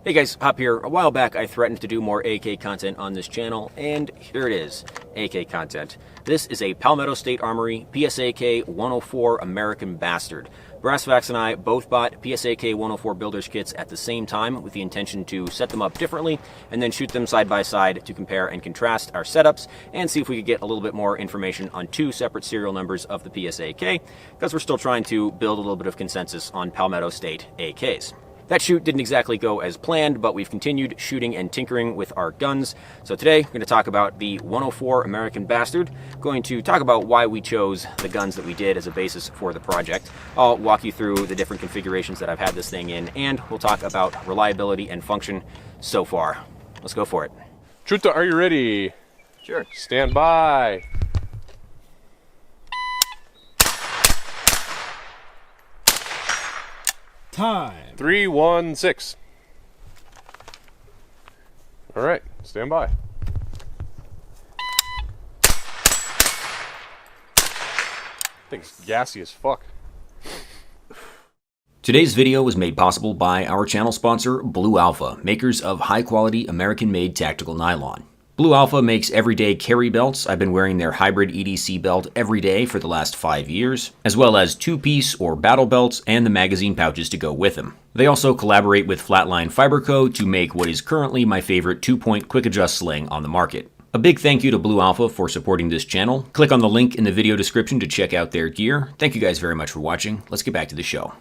Hey guys, Hop here. A while back I threatened to do more AK content on this channel, and here it is, AK content. This is a Palmetto State Armory PSAK 104 American Bastard. Brassfax and I both bought PSAK 104 builders kits at the same time with the intention to set them up differently and then shoot them side by side to compare and contrast our setups and see if we could get a little bit more information on two separate serial numbers of the PSAK, because we're still trying to build a little bit of consensus on Palmetto State AKs. That shoot didn't exactly go as planned, but we've continued shooting and tinkering with our guns. So today, we're going to talk about the 104 American Bastard. Going to talk about why we chose the guns that we did as a basis for the project. I'll walk you through the different configurations that I've had this thing in, and we'll talk about reliability and function so far. Let's go for it. Truta, are you ready? Sure. Stand by. Time. 3-1-6. All right, stand by. Thing's gassy as fuck. Today's video was made possible by our channel sponsor, Blue Alpha, makers of high-quality American-made tactical nylon. Blue Alpha makes everyday carry belts. I've been wearing their hybrid EDC belt every day for the last 5 years, as well as two-piece or battle belts and the magazine pouches to go with them. They also collaborate with Flatline Fiberco to make what is currently my favorite 2-point quick adjust sling on the market. A big thank you to Blue Alpha for supporting this channel. Click on the link in the video description to check out their gear. Thank you guys very much for watching. Let's get back to the show.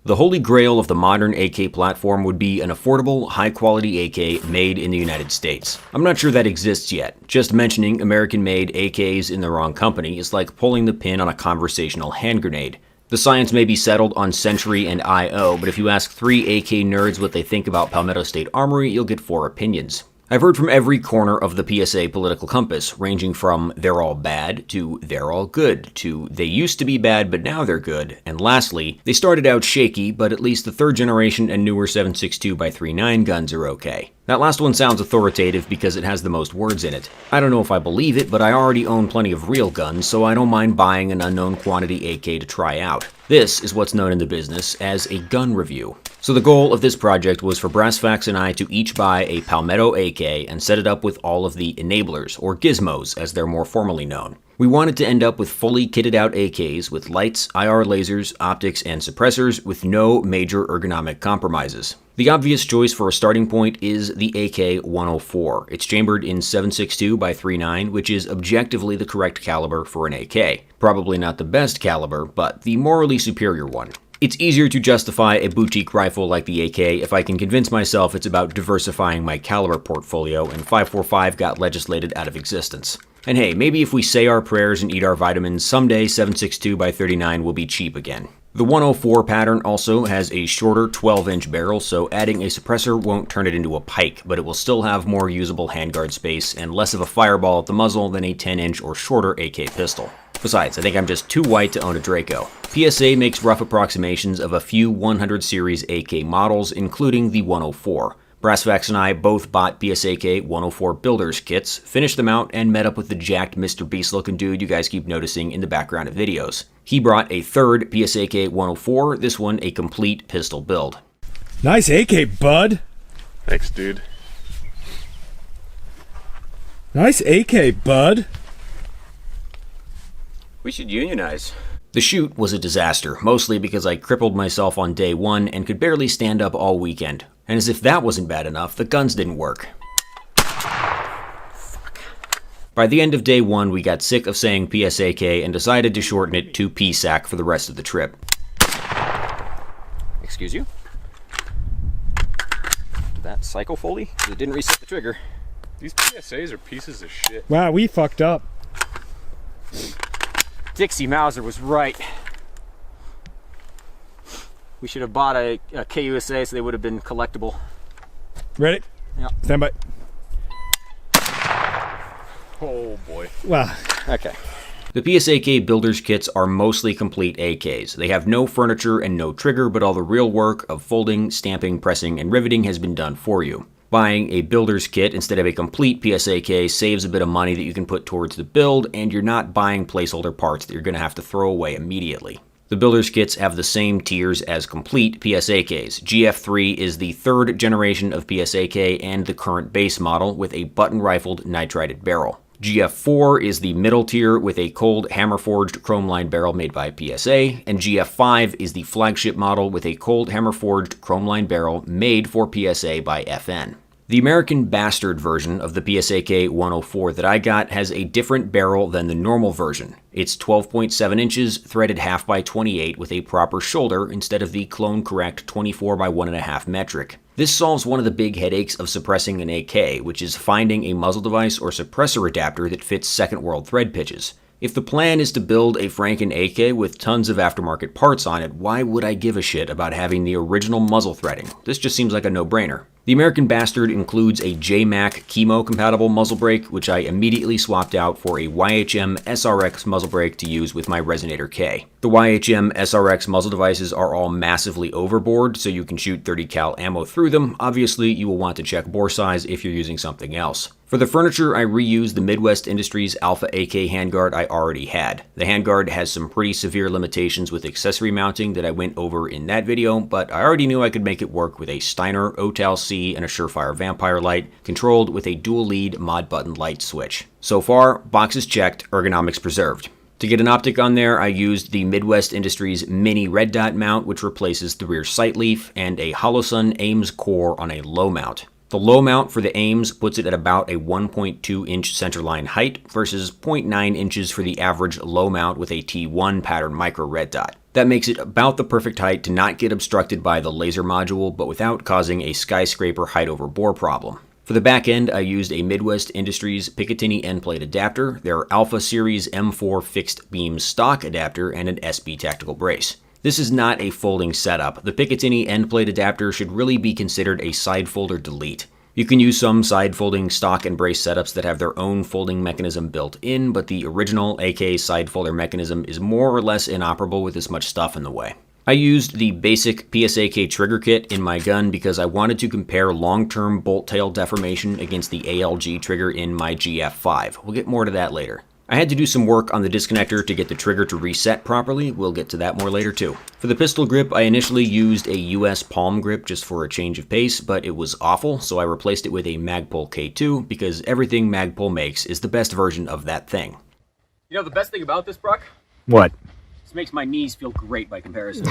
The holy grail of the modern AK platform would be an affordable, high-quality AK made in the United States. I'm not sure that exists yet. Just mentioning American-made AKs in the wrong company is like pulling the pin on a conversational hand grenade. The science may be settled on Century and IO, but if you ask 3 AK nerds what they think about Palmetto State Armory, you'll get 4 opinions. I've heard from every corner of the PSA political compass, ranging from they're all bad to they're all good to they used to be bad but now they're good, and lastly, they started out shaky but at least the 3rd generation and newer 7.62x39 guns are okay. That last one sounds authoritative because it has the most words in it. I don't know if I believe it, but I already own plenty of real guns, so I don't mind buying an unknown quantity AK to try out. This is what's known in the business as a gun review. So the goal of this project was for Brassfax and I to each buy a Palmetto AK and set it up with all of the enablers, or gizmos as they're more formally known. We wanted to end up with fully kitted out AKs with lights, IR lasers, optics, and suppressors with no major ergonomic compromises. The obvious choice for a starting point is the AK-104. It's chambered in 7.62x39, which is objectively the correct caliber for an AK. Probably not the best caliber, but the morally superior one. It's easier to justify a boutique rifle like the AK if I can convince myself it's about diversifying my caliber portfolio, and 5.45 got legislated out of existence. And hey, maybe if we say our prayers and eat our vitamins, someday 7.62x39 will be cheap again. The 104 pattern also has a shorter 12-inch barrel, so adding a suppressor won't turn it into a pike, but it will still have more usable handguard space and less of a fireball at the muzzle than a 10-inch or shorter AK pistol. Besides, I think I'm just too white to own a Draco. PSA makes rough approximations of a few 100 series AK models, including the 104. Brassfax and I both bought PSAK 104 builders kits, finished them out, and met up with the jacked Mr. Beast looking dude you guys keep noticing in the background of videos. He brought a 3rd PSAK 104, this one a complete pistol build. Nice AK, bud. Thanks, dude. Nice AK, bud. We should unionize. The shoot was a disaster, mostly because I crippled myself on day 1 and could barely stand up all weekend. And as if that wasn't bad enough, the guns didn't work. Fuck. By the end of day 1, we got sick of saying PSAK and decided to shorten it to PSAK for the rest of the trip. Excuse you? Did that cycle fully? It didn't reset the trigger. These PSAs are pieces of shit. Wow, we fucked up. Dixie Mauser was right. We should have bought a KUSA so they would have been collectible. Ready? Yeah. Stand by. Oh boy. Wow. Okay. The PSAK builders kits are mostly complete AKs. They have no furniture and no trigger, but all the real work of folding, stamping, pressing, and riveting has been done for you. Buying a builder's kit instead of a complete PSAK saves a bit of money that you can put towards the build, and you're not buying placeholder parts that you're going to have to throw away immediately. The builder's kits have the same tiers as complete PSAKs. GF3 is the third generation of PSAK and the current base model with a button-rifled nitrided barrel. GF4 is the middle tier with a cold hammer-forged chrome-lined barrel made by PSA, and GF5 is the flagship model with a cold hammer-forged chrome-lined barrel made for PSA by FN. The American Bastard version of the PSAK 104 that I got has a different barrel than the normal version. It's 12.7 inches, threaded half by 28 with a proper shoulder instead of the clone correct 24 by 1.5 metric. This solves one of the big headaches of suppressing an AK, which is finding a muzzle device or suppressor adapter that fits second world thread pitches. If the plan is to build a Franken AK with tons of aftermarket parts on it, why would I give a shit about having the original muzzle threading? This just seems like a no-brainer. The American Bastard includes a JMac chemo-compatible muzzle brake, which I immediately swapped out for a YHM SRX muzzle brake to use with my Resonator K. The YHM SRX muzzle devices are all massively overbored, so you can shoot 30 cal ammo through them. Obviously, you will want to check bore size if you're using something else. For the furniture, I reused the Midwest Industries Alpha AK handguard I already had. The handguard has some pretty severe limitations with accessory mounting that I went over in that video, but I already knew I could make it work with a Steiner OTAL-C and a Surefire Vampire light, controlled with a dual-lead mod button light switch. So far, boxes checked, ergonomics preserved. To get an optic on there, I used the Midwest Industries mini red dot mount, which replaces the rear sight leaf, and a Holosun Ames core on a low mount. The low mount for the Ames puts it at about a 1.2 inch centerline height versus 0.9 inches for the average low mount with a T1 pattern micro red dot. That makes it about the perfect height to not get obstructed by the laser module, but without causing a skyscraper height over bore problem. For the back end, I used a Midwest Industries Picatinny end plate adapter, their Alpha Series M4 fixed beam stock adapter, and an SB tactical brace. This is not a folding setup. The Picatinny end plate adapter should really be considered a side folder delete. You can use some side folding stock and brace setups that have their own folding mechanism built in, but the original AK side folder mechanism is more or less inoperable with this much stuff in the way. I used the basic PSAK trigger kit in my gun because I wanted to compare long-term bolt tail deformation against the ALG trigger in my GF5. We'll get more to that later. I had to do some work on the disconnector to get the trigger to reset properly. We'll get to that more later too. For the pistol grip, I initially used a US palm grip just for a change of pace, but it was awful, so I replaced it with a Magpul K2 because everything Magpul makes is the best version of that thing. You know the best thing about this, Brock? What? This makes my knees feel great by comparison.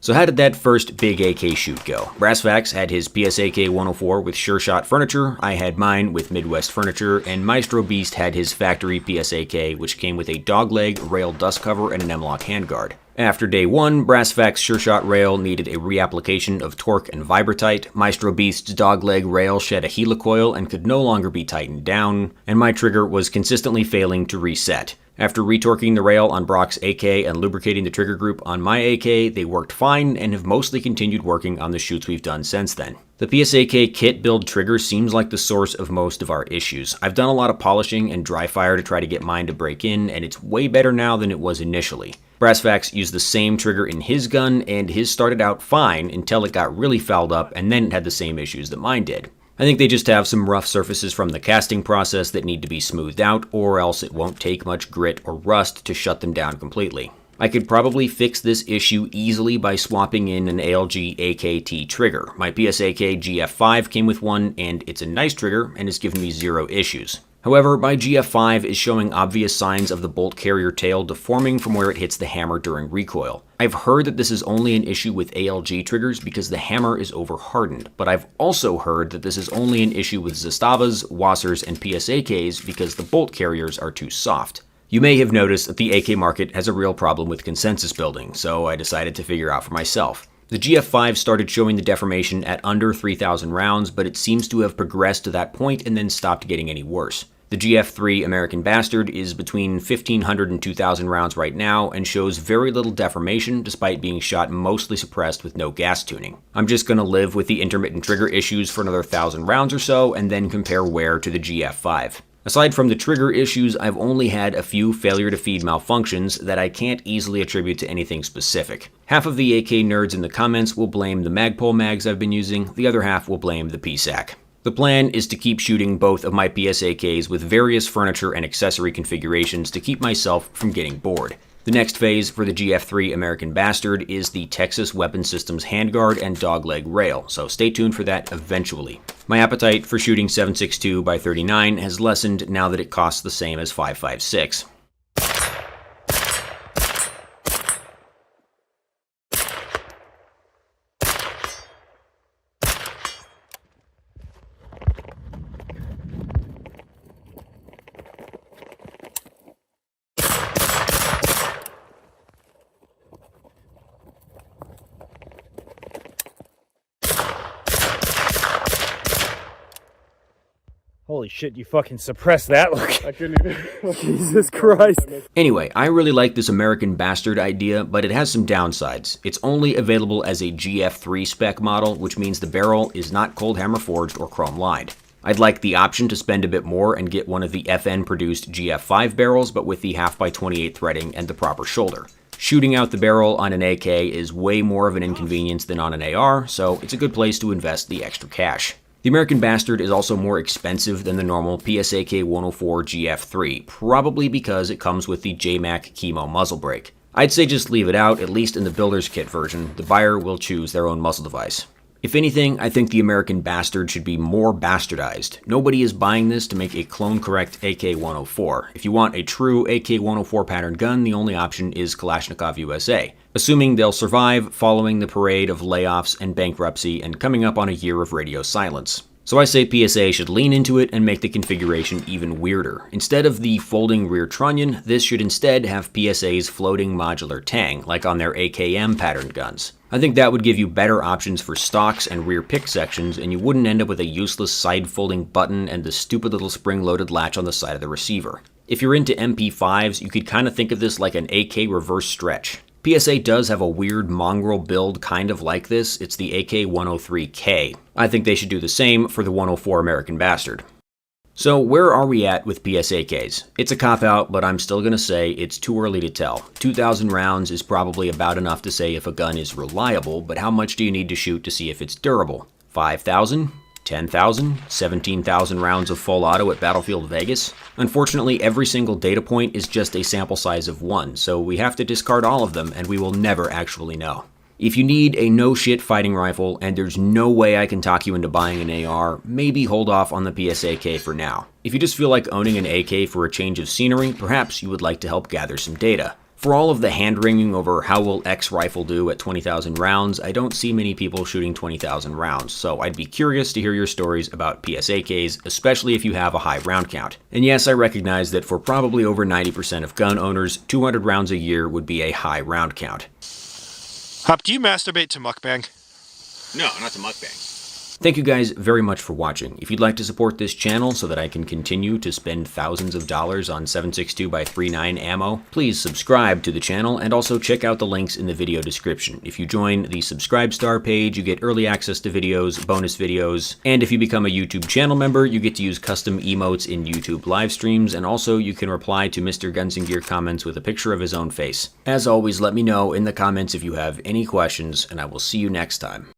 So how did that first big AK shoot go? Brassfax had his PSAK 104 with Sure Shot furniture, I had mine with Midwest furniture, and Maestro Beast had his factory PSAK, which came with a dogleg, rail dust cover, and an M-LOK handguard. After day one, Brassfax Sure Shot rail needed a reapplication of torque and Vibratite, Maestro Beast's dogleg rail shed a helicoil and could no longer be tightened down, and my trigger was consistently failing to reset. After retorquing the rail on Brock's AK and lubricating the trigger group on my AK, they worked fine and have mostly continued working on the shoots we've done since then. The PSAK kit build trigger seems like the source of most of our issues. I've done a lot of polishing and dry fire to try to get mine to break in, and it's way better now than it was initially. Brassfax used the same trigger in his gun, and his started out fine until it got really fouled up, and then it had the same issues that mine did. I think they just have some rough surfaces from the casting process that need to be smoothed out, or else it won't take much grit or rust to shut them down completely. I could probably fix this issue easily by swapping in an ALG AKT trigger. My PSAK GF5 came with one, and it's a nice trigger, and it's given me zero issues. However, my GF5 is showing obvious signs of the bolt carrier tail deforming from where it hits the hammer during recoil. I've heard that this is only an issue with ALG triggers because the hammer is over-hardened, but I've also heard that this is only an issue with Zastavas, Wassers, and PSAKs because the bolt carriers are too soft. You may have noticed that the AK market has a real problem with consensus building, so I decided to figure out for myself. The GF5 started showing the deformation at under 3,000 rounds, but it seems to have progressed to that point and then stopped getting any worse. The GF3 American Bastard is between 1,500 and 2,000 rounds right now and shows very little deformation despite being shot mostly suppressed with no gas tuning. I'm just going to live with the intermittent trigger issues for another 1,000 rounds or so and then compare wear to the GF5. Aside from the trigger issues, I've only had a few failure to feed malfunctions that I can't easily attribute to anything specific. Half of the AK nerds in the comments will blame the Magpul mags I've been using, the other half will blame the PSAK. The plan is to keep shooting both of my PSAKs with various furniture and accessory configurations to keep myself from getting bored. The next phase for the GF3 American Bastard is the Texas Weapon Systems handguard and dogleg rail, so stay tuned for that eventually. My appetite for shooting 7.62 by 39 has lessened now that it costs the same as 5.56. Holy shit, you fucking suppressed that look. I couldn't even. Jesus Christ. Anyway, I really like this American Bastard idea, but it has some downsides. It's only available as a GF3 spec model, which means the barrel is not cold hammer forged or chrome lined. I'd like the option to spend a bit more and get one of the FN-produced GF5 barrels, but with the 1/2x28 threading and the proper shoulder. Shooting out the barrel on an AK is way more of an inconvenience than on an AR, so it's a good place to invest the extra cash. The American Bastard is also more expensive than the normal PSAK 104 GF3, probably because it comes with the JMac Chemo muzzle brake. I'd say just leave it out, at least in the builder's kit version. The buyer will choose their own muzzle device. If anything, I think the American Bastard should be more bastardized. Nobody is buying this to make a clone-correct AK-104. If you want a true AK-104 pattern gun, the only option is Kalashnikov USA, assuming they'll survive following the parade of layoffs and bankruptcy and coming up on a year of radio silence. So I say PSA should lean into it and make the configuration even weirder. Instead of the folding rear trunnion, this should instead have PSA's floating modular tang, like on their AKM patterned guns. I think that would give you better options for stocks and rear pick sections, and you wouldn't end up with a useless side-folding button and the stupid little spring-loaded latch on the side of the receiver. If you're into MP5s, you could kind of think of this like an AK reverse stretch. PSA does have a weird mongrel build kind of like this. It's the AK-103K. I think they should do the same for the 104 American Bastard. So where are we at with PSAKs? It's a cop-out, but I'm still gonna say it's too early to tell. 2,000 rounds is probably about enough to say if a gun is reliable, but how much do you need to shoot to see if it's durable? 5,000? 10,000? 17,000 rounds of full auto at Battlefield Vegas? Unfortunately, every single data point is just a sample size of 1, so we have to discard all of them and we will never actually know. If you need a no-shit fighting rifle and there's no way I can talk you into buying an AR, maybe hold off on the PSAK for now. If you just feel like owning an AK for a change of scenery, perhaps you would like to help gather some data. For all of the hand-wringing over how will X rifle do at 20,000 rounds, I don't see many people shooting 20,000 rounds, so I'd be curious to hear your stories about PSAKs, especially if you have a high round count. And yes, I recognize that for probably over 90% of gun owners, 200 rounds a year would be a high round count. Hop, do you masturbate to mukbang? No, not to mukbang. Thank you guys very much for watching. If you'd like to support this channel so that I can continue to spend thousands of dollars on 7.62 by 39 ammo, please subscribe to the channel and also check out the links in the video description. If you join the Subscribe Star page, you get early access to videos, bonus videos, and if you become a YouTube channel member, you get to use custom emotes in YouTube live streams, and also you can reply to Mr. Guns and Gear comments with a picture of his own face. As always, let me know in the comments if you have any questions, and I will see you next time.